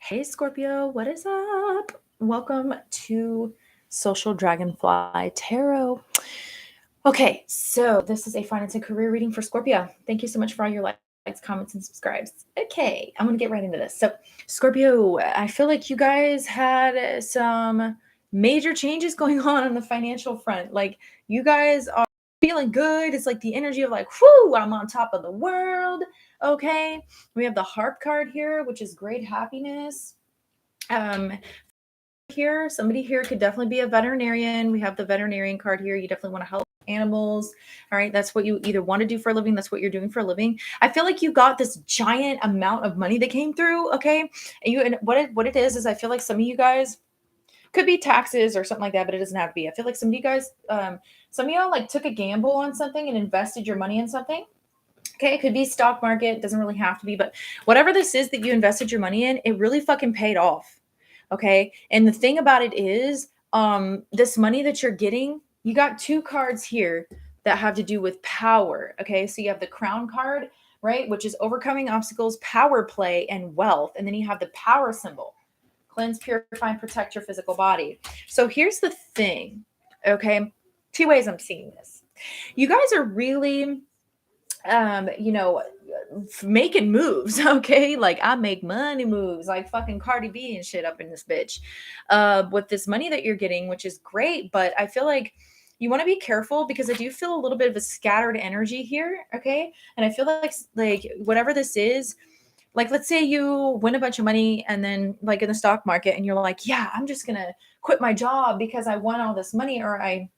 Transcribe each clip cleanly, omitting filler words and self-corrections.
Hey Scorpio, what is up? Welcome to Social Dragonfly Tarot. Okay, so this is a finance and career reading for Scorpio. Thank you so much for all your likes, comments, and subscribes. Okay, I'm going to get right into this. So, Scorpio, I feel like you guys had some major changes going on the financial front. Like, you guys are feeling good. It's like the energy of like, whoo, I'm on top of the world. Okay, we have the harp card here, which is great happiness. Here, somebody here could definitely be a veterinarian. We have the veterinarian card here. You definitely want to help animals. All right, that's what you either want to do for a living, that's what you're doing for a living. I feel like you got this giant amount of money that came through. Okay, and what it is I feel like some of you guys could be taxes or something like that, but it doesn't have to be. I feel like some of you guys, some of y'all like took a gamble on something and invested your money in something. Okay, it could be stock market, doesn't really have to be, but whatever this is that you invested your money in, it really fucking paid off. Okay, and the thing about it is, this money that you're getting, you got two cards here that have to do with power. Okay, so you have the crown card, right, which is overcoming obstacles, power play, and wealth, and then you have the power symbol: cleanse, purify, and protect your physical body. So here's the thing. Okay, two ways I'm seeing this. You guys are really making moves. Okay, like I make money moves like fucking Cardi B and shit up in this bitch with this money that you're getting, which is great. But I feel like you want to be careful because I do feel a little bit of a scattered energy here. Okay, and I feel like whatever this is, like let's say you win a bunch of money and then like in the stock market and you're like, yeah, I'm just gonna quit my job because I won all this money, or I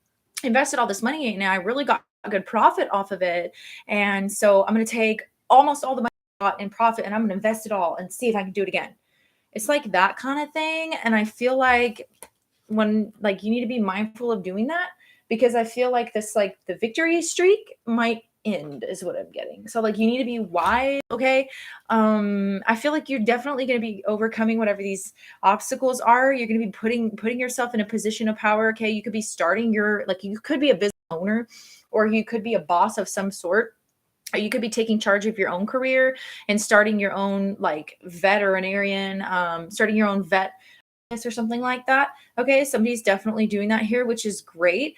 invested all this money and I really got a good profit off of it. And so I'm going to take almost all the money I got in profit and I'm going to invest it all and see if I can do it again. It's like that kind of thing. And I feel like when like you need to be mindful of doing that, because I feel like this, like the victory streak might end is what I'm getting. So like you need to be wise. Okay, I feel like you're definitely going to be overcoming whatever these obstacles are. You're going to be putting yourself in a position of power. Okay, you could be starting your, like you could be a business owner, or you could be a boss of some sort, or you could be taking charge of your own career and starting your own like veterinarian, starting your own vet or something like that. Okay, somebody's definitely doing that here, which is great.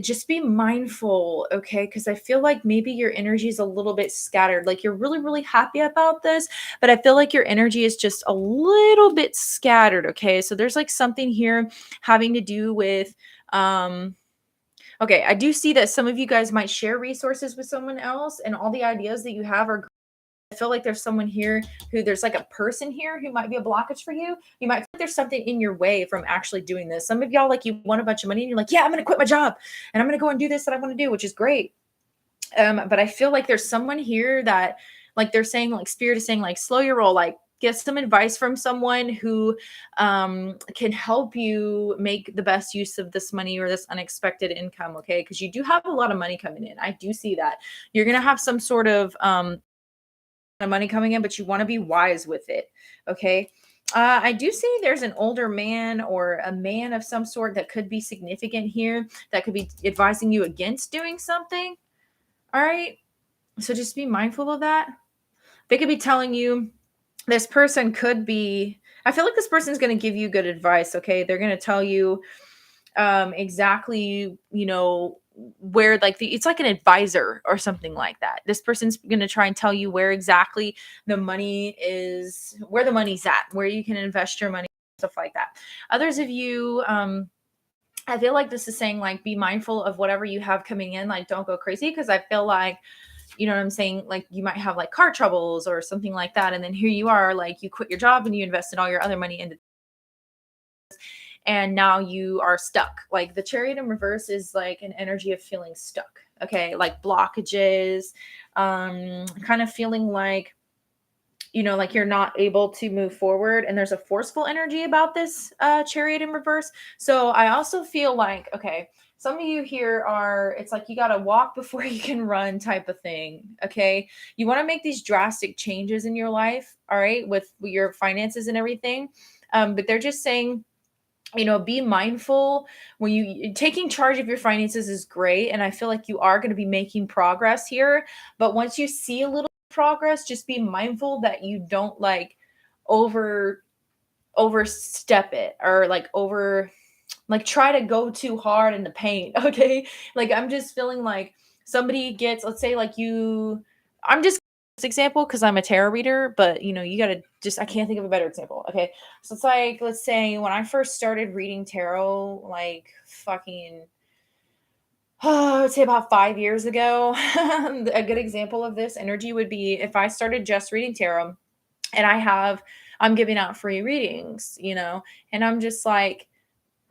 Just be mindful, okay? Because I feel like maybe your energy is a little bit scattered. Like you're really, really happy about this, but I feel like your energy is just a little bit scattered, okay? So there's like something here having to do with okay, I do see that some of you guys might share resources with someone else, and all the ideas that you have are, I feel like there's someone here who, there's like a person here who might be a blockage for you. You might feel like there's something in your way from actually doing this. Some of y'all, like you won a bunch of money and you're like, yeah, I'm going to quit my job and I'm going to go and do this that I want to do, which is great. But I feel like there's someone here that like they're saying, like spirit is saying, like slow your roll, like get some advice from someone who can help you make the best use of this money or this unexpected income. Okay, because you do have a lot of money coming in. I do see that you're going to have some sort of money coming in, but you want to be wise with it. Okay. I do see there's an older man or a man of some sort that could be significant here that could be advising you against doing something. All right. So just be mindful of that. They could be telling you, this person could be, I feel like this person's going to give you good advice. Okay. They're going to tell you exactly, where like it's like an advisor or something like that. This person's going to try and tell you where exactly the money is, where the money's at, where you can invest your money, stuff like that. Others of you, I feel like this is saying like be mindful of whatever you have coming in, like don't go crazy, because I feel like, you know what I'm saying, like you might have like car troubles or something like that, and then here you are, like you quit your job and you invested all your other money into, and now you are stuck. Like the chariot in reverse is like an energy of feeling stuck. Okay, like blockages, kind of feeling like, like you're not able to move forward, and there's a forceful energy about this chariot in reverse. So I also feel like, okay, some of you here are, it's like you got to walk before you can run type of thing. Okay, you want to make these drastic changes in your life, all right, with your finances and everything, but they're just saying, be mindful when you taking charge of your finances is great, and I feel like you are going to be making progress here. But once you see a little progress, just be mindful that you don't like over overstep it, or like try to go too hard in the paint. Okay. Like I'm just feeling like somebody gets, let's say like I'm just this example because I'm a tarot reader, but you gotta just, I can't think of a better example. Okay. So it's like, let's say when I first started reading tarot, like fucking, I would say about 5 years ago. A good example of this energy would be if I started just reading tarot, and I'm giving out free readings, and I'm just like,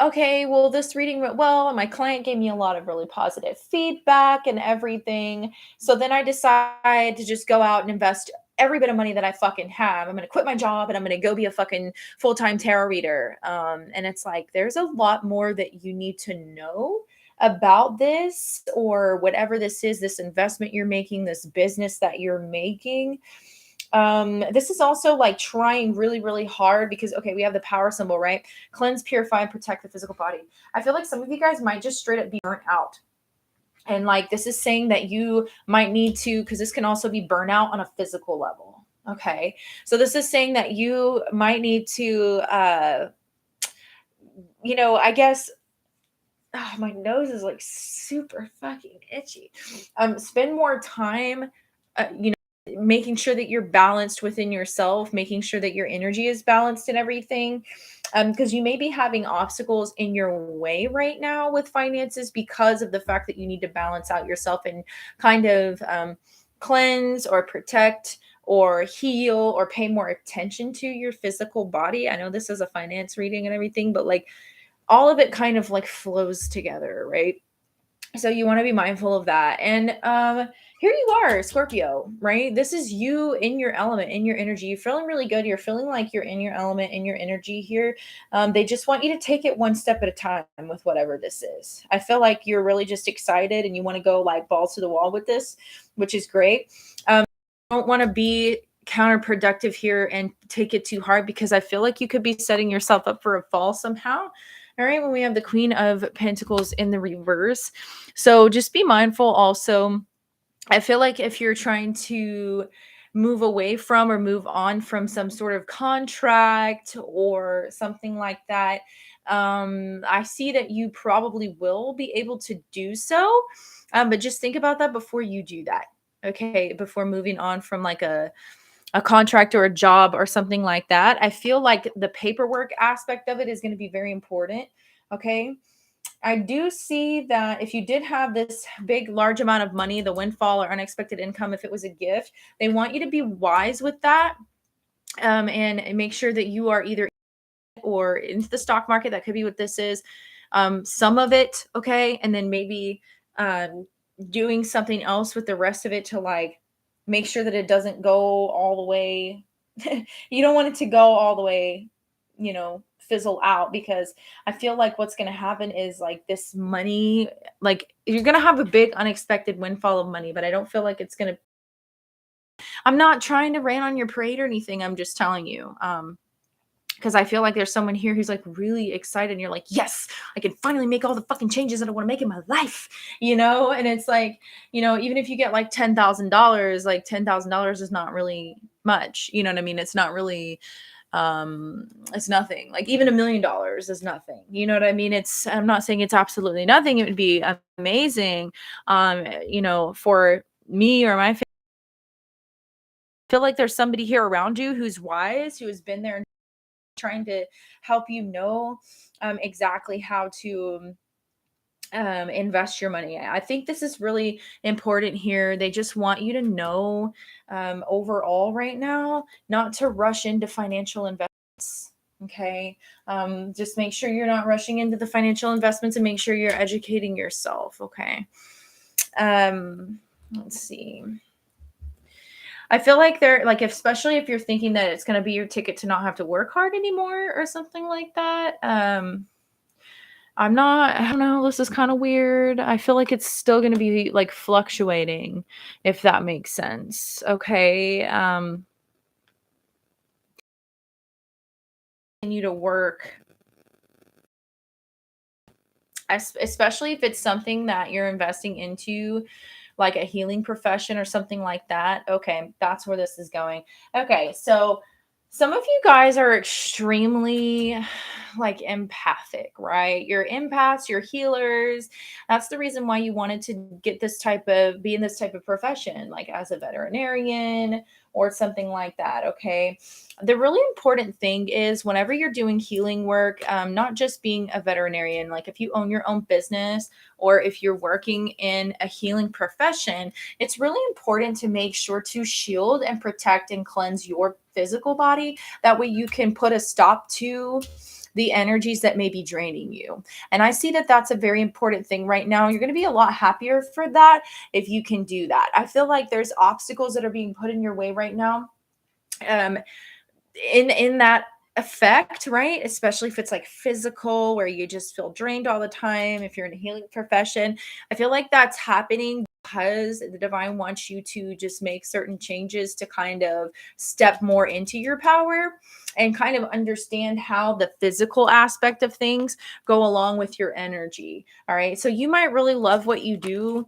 okay, well, this reading went well, and my client gave me a lot of really positive feedback and everything. So then I decided to just go out and invest every bit of money that I fucking have. I'm going to quit my job and I'm going to go be a fucking full-time tarot reader. And it's like, there's a lot more that you need to know about this, or whatever this is, this investment you're making, this business that you're making. This is also like trying really, really hard because, okay, we have the power symbol, right? Cleanse, purify, and protect the physical body. I feel like some of you guys might just straight up be burnt out. And like, this is saying that you might need to, because this can also be burnout on a physical level. Okay. So this is saying that you might need to, I guess, oh, my nose is like super fucking itchy. Spend more time, making sure that you're balanced within yourself, making sure that your energy is balanced and everything. Because you may be having obstacles in your way right now with finances because of the fact that you need to balance out yourself and kind of cleanse or protect or heal or pay more attention to your physical body. I know this is a finance reading and everything, but like all of it kind of like flows together, right? So you want to be mindful of that. And here you are, Scorpio, right? This is you in your element, in your energy. You're feeling really good. You're feeling like you're in your element, in your energy here. They just want you to take it one step at a time with whatever this is. I feel like you're really just excited and you want to go like balls to the wall with this, which is great. Don't want to be counterproductive here and take it too hard, because I feel like you could be setting yourself up for a fall somehow. All right, when we have the Queen of Pentacles in the reverse. So just be mindful also. I feel like if you're trying to move away from or move on from some sort of contract or something like that, I see that you probably will be able to do so. But just think about that before you do that. Okay, before moving on from like a contract or a job or something like that. I feel like the paperwork aspect of it is going to be very important. Okay. I do see that if you did have this big, large amount of money, the windfall or unexpected income, if it was a gift, they want you to be wise with that, and make sure that you are either or into the stock market. That could be what this is. Some of it. Okay. And then maybe doing something else with the rest of it to like make sure that it doesn't go all the way. You don't want it to go all the way, fizzle out, because I feel like what's going to happen is like this money, like you're going to have a big unexpected windfall of money, but I don't feel like it's going to, I'm not trying to rain on your parade or anything. I'm just telling you. Because I feel like there's someone here who's like really excited and you're like, yes, I can finally make all the fucking changes that I want to make in my life, and it's like, even if you get like $10,000, like $10,000 is not really much, you know what I mean? It's not really, it's nothing. Like even $1 million is nothing, you know what I mean? I'm not saying it's absolutely nothing. It would be amazing, for me or my family. I feel like there's somebody here around you who's wise, who has been there trying to help exactly how to invest your money. I think this is really important here. They just want you to know, overall right now, not to rush into financial investments. Okay. Just make sure you're not rushing into the financial investments and make sure you're educating yourself. Okay. Let's see. I feel like they're like, especially if you're thinking that it's going to be your ticket to not have to work hard anymore or something like that. I don't know. This is kind of weird. I feel like it's still going to be like fluctuating, if that makes sense. Okay. Continue to work, especially if it's something that you're investing into, like a healing profession or something like that. Okay. That's where this is going. Okay. So Some of you guys are extremely like empathic, right? You're empaths, you're healers. That's the reason why you wanted to get this type of be in this type of profession, like as a veterinarian or something like that. Okay. The really important thing is whenever you're doing healing work, not just being a veterinarian, like if you own your own business or if you're working in a healing profession, it's really important to make sure to shield and protect and cleanse your physical body. That way you can put a stop to the energies that may be draining you. And I see that that's a very important thing right now. You're going to be a lot happier for that if you can do that. I feel like there's obstacles that are being put in your way right now. Um, in that effect, right? Especially if it's like physical, where you just feel drained all the time. If you're in a healing profession, I feel like that's happening because the divine wants you to just make certain changes to kind of step more into your power and kind of understand how the physical aspect of things go along with your energy. All right. So you might really love what you do,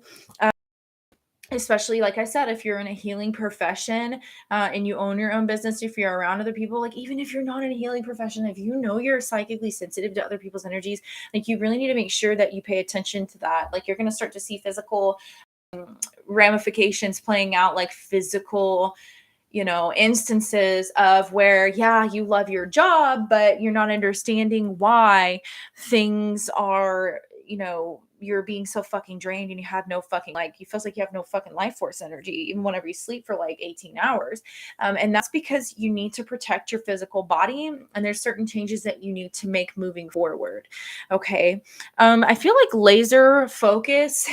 especially like I said, if you're in a healing profession, and you own your own business, if you're around other people, like even if you're not in a healing profession, if you know you're psychically sensitive to other people's energies, like you really need to make sure that you pay attention to that. Like you're going to start to see physical ramifications playing out, like physical, instances of where, yeah, you love your job, but you're not understanding why things are, you're being so fucking drained and you have no fucking, like, you feel like you have no fucking life force energy, even whenever you sleep for like 18 hours. And that's because you need to protect your physical body. And there's certain changes that you need to make moving forward. Okay. I feel like laser focus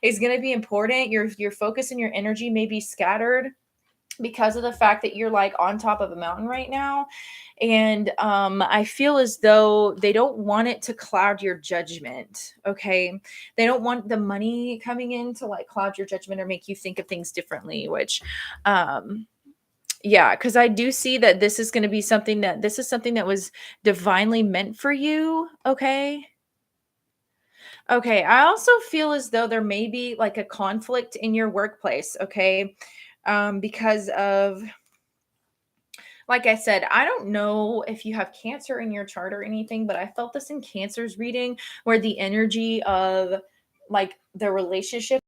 is going to be important. Your focus and your energy may be scattered because of the fact that you're like on top of a mountain right now. And I feel as though they don't want it to cloud your judgment. Okay. They don't want the money coming in to like cloud your judgment or make you think of things differently, which yeah, because I do see that this is something that was divinely meant for you. Okay. Okay. I also feel as though there may be like a conflict in your workplace. Okay. Because of, like I said, I don't know if you have Cancer in your chart or anything, but I felt this in Cancer's reading where the energy of like the relationship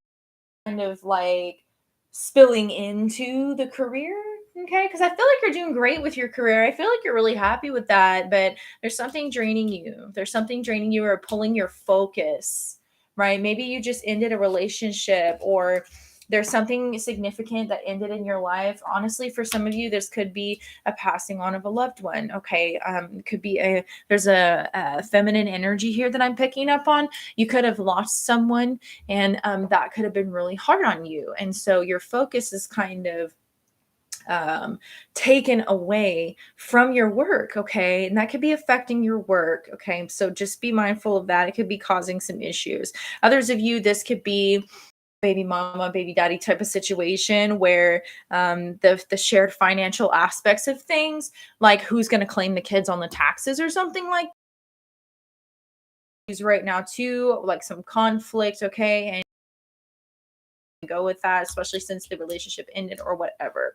kind of like spilling into the career. Okay. Because I feel like you're doing great with your career. I feel like you're really happy with that, but there's something draining you. There's something draining you or pulling your focus, right? Maybe you just ended a relationship or there's something significant that ended in your life. Honestly, for some of you, this could be a passing on of a loved one. Okay. Could be there's a feminine energy here that I'm picking up on. You could have lost someone and that could have been really hard on you. And so your focus is kind of taken away from your work. Okay. And that could be affecting your work. Okay. So just be mindful of that. It could be causing some issues. Others of you, this could be baby mama, baby daddy type of situation where the shared financial aspects of things, like who's going to claim the kids on the taxes or something like that, right now too, like some conflict. Okay. And go with that, especially since the relationship ended or whatever.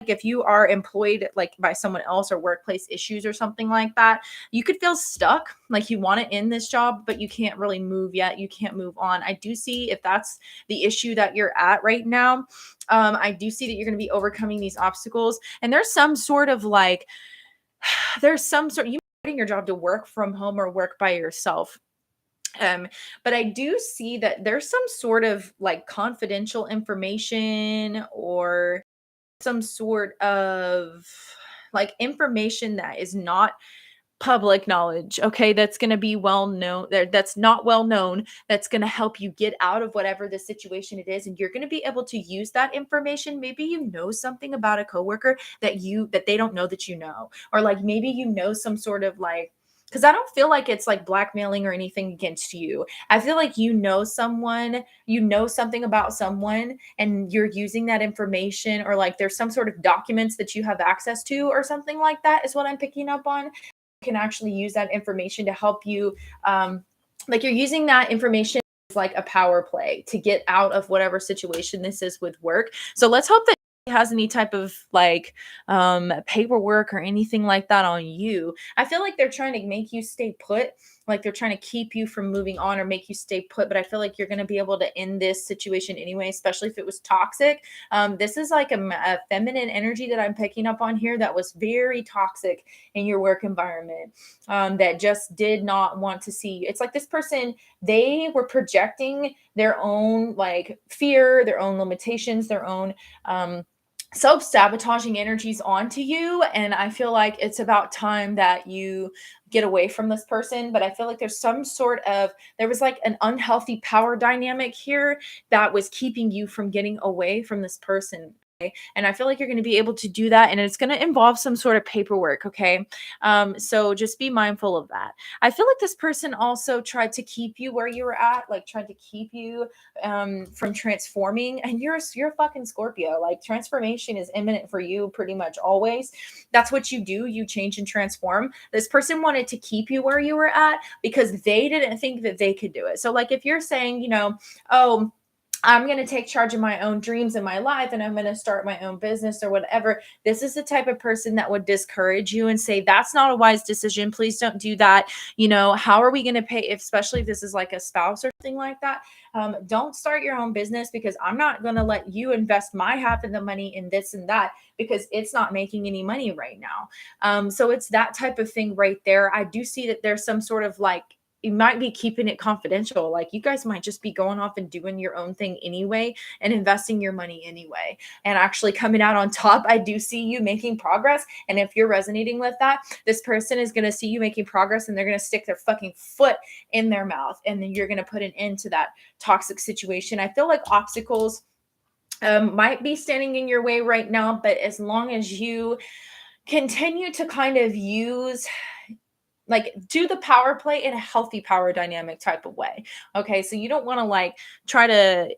Like if you are employed like by someone else or workplace issues or something like that, you could feel stuck, like you want to end this job but you can't really move yet, you can't move on. I do see if that's the issue that you're at right now. I do see that you're going to be overcoming these obstacles, and there's some sort of like there's some sort you putting your job to work from home or work by yourself. But I do see that there's some sort of like confidential information or some sort of like information that is not public knowledge, okay, that's going to be well known there, that's not well known, that's going to help you get out of whatever the situation it is, and you're going to be able to use that information. Maybe you know something about a coworker that they don't know that you know, or like maybe you know some sort of like, because I don't feel like it's like blackmailing or anything against you. I feel like you know someone, you know something about someone, and you're using that information, or like there's some sort of documents that you have access to, or something like that, is what I'm picking up on. Can actually use that information to help you, like you're using that information as like a power play to get out of whatever situation this is with work. So let's hope that has any type of like paperwork or anything like that on you. I feel like they're trying to make you stay put, like they're trying to keep you from moving on or make you stay put, but I feel like you're going to be able to end this situation anyway, especially if it was toxic. This is like a feminine energy that I'm picking up on here that was very toxic in your work environment, that just did not want to see you. It's like this person, they were projecting their own like fear, their own limitations, their own self-sabotaging energies onto you. And I feel like it's about time that you get away from this person. But I feel like there's some sort of, there was like an unhealthy power dynamic here that was keeping you from getting away from this person. And I feel like you're going to be able to do that. And it's going to involve some sort of paperwork. Okay. So just be mindful of that. I feel like this person also tried to keep you where you were at, like tried to keep you from transforming. And you're a fucking Scorpio. Like transformation is imminent for you pretty much always. That's what you do. You change and transform. This person wanted to keep you where you were at because they didn't think that they could do it. So like if you're saying, you know, oh, I'm going to take charge of my own dreams in my life and I'm going to start my own business or whatever. This is the type of person that would discourage you and say, that's not a wise decision. Please don't do that. You know, how are we going to pay, especially if this is like a spouse or something like that? Don't start your own business because I'm not going to let you invest my half of the money in this and that because it's not making any money right now. So it's that type of thing right there. I do see that there's some sort of like, you might be keeping it confidential. Like you guys might just be going off and doing your own thing anyway and investing your money anyway and actually coming out on top. I do see you making progress. And if you're resonating with that, this person is going to see you making progress and they're going to stick their fucking foot in their mouth. And then you're going to put an end to that toxic situation. I feel like obstacles might be standing in your way right now, but as long as you continue to kind of use like do the power play in a healthy power dynamic type of way. Okay. So you don't want to like try to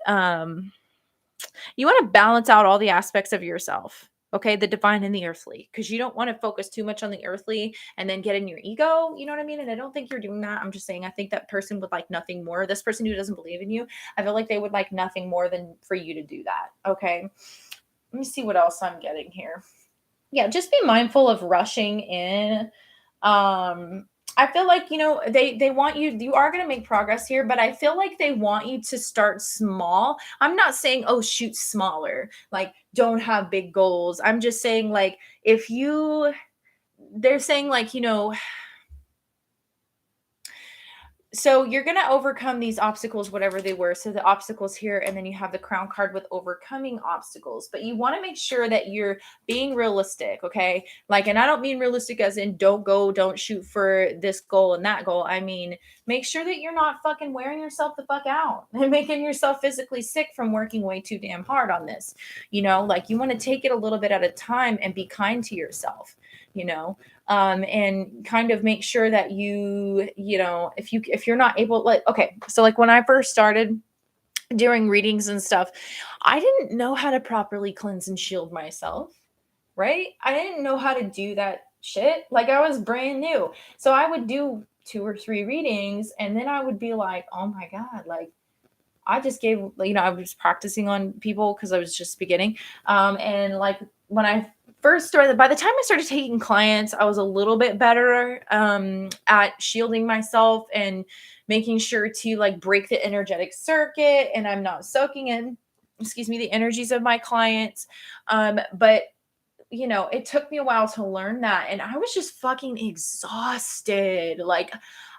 you want to balance out all the aspects of yourself. Okay, the divine and the earthly, because you don't want to focus too much on the earthly and then get in your ego. You know what I mean? And I don't think you're doing that. I'm just saying, I think that person would like nothing more. This person who doesn't believe in you, I feel like they would like nothing more than for you to do that. Okay. Let me see what else I'm getting here. Yeah, just be mindful of rushing in. I feel like, you know, they want you, you are going to make progress here, but I feel like they want you to start small. I'm not saying, oh, shoot smaller, like don't have big goals. I'm just saying like if you, they're saying like, you know, so you're going to overcome these obstacles, whatever they were. So the obstacles here, and then you have the crown card with overcoming obstacles, but you want to make sure that you're being realistic. Okay. Like, and I don't mean realistic as in don't shoot for this goal and that goal. I mean, make sure that you're not fucking wearing yourself the fuck out and making yourself physically sick from working way too damn hard on this. You know, like you want to take it a little bit at a time and be kind to yourself, you know. And kind of make sure that you know, if you're not able, like, okay, so like when I first started doing readings and stuff, I didn't know how to properly cleanse and shield myself, right? I didn't know how to do that shit. Like I was brand new. So I would do 2 or 3 readings and then I would be like, oh my God, like I just gave, you know, I was practicing on people because I was just beginning. And like when I first started, by the time I started taking clients, I was a little bit better at shielding myself and making sure to like break the energetic circuit and I'm not soaking in, excuse me, the energies of my clients. But you know, it took me a while to learn that. And I was just fucking exhausted. Like,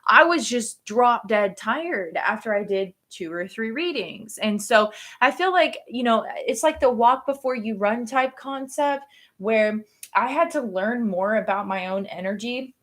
I was just drop dead tired after I did 2 or 3 readings. And so I feel like, you know, it's like the walk before you run type concept where I had to learn more about my own energy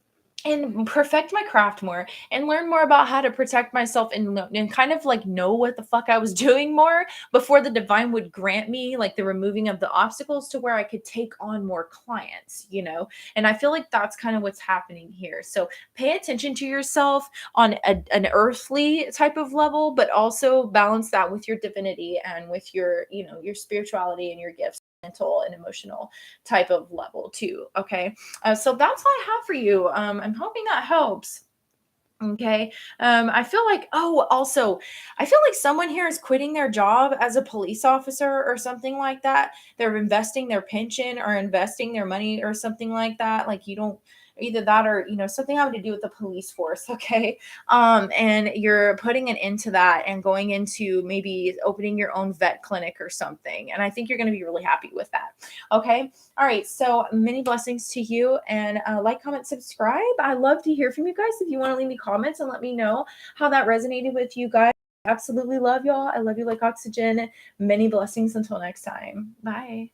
and perfect my craft more and learn more about how to protect myself and kind of like know what the fuck I was doing more before the divine would grant me like the removing of the obstacles to where I could take on more clients, you know. And I feel like that's kind of what's happening here. So pay attention to yourself on an earthly type of level, but also balance that with your divinity and with your, you know, your spirituality and your gifts, mental and emotional type of level too. Okay. So that's all I have for you. I'm hoping that helps. Okay. I feel like, oh, also, I feel like someone here is quitting their job as a police officer or something like that. They're investing their pension or investing their money or something like that. Like you don't, either that or, something having to do with the police force. Okay. And you're putting an end to that and going into maybe opening your own vet clinic or something. And I think you're going to be really happy with that. Okay. All right. So many blessings to you, and like, comment, subscribe. I love to hear from you guys. If you want to leave me comments and let me know how that resonated with you guys. Absolutely love y'all. I love you like oxygen. Many blessings until next time. Bye.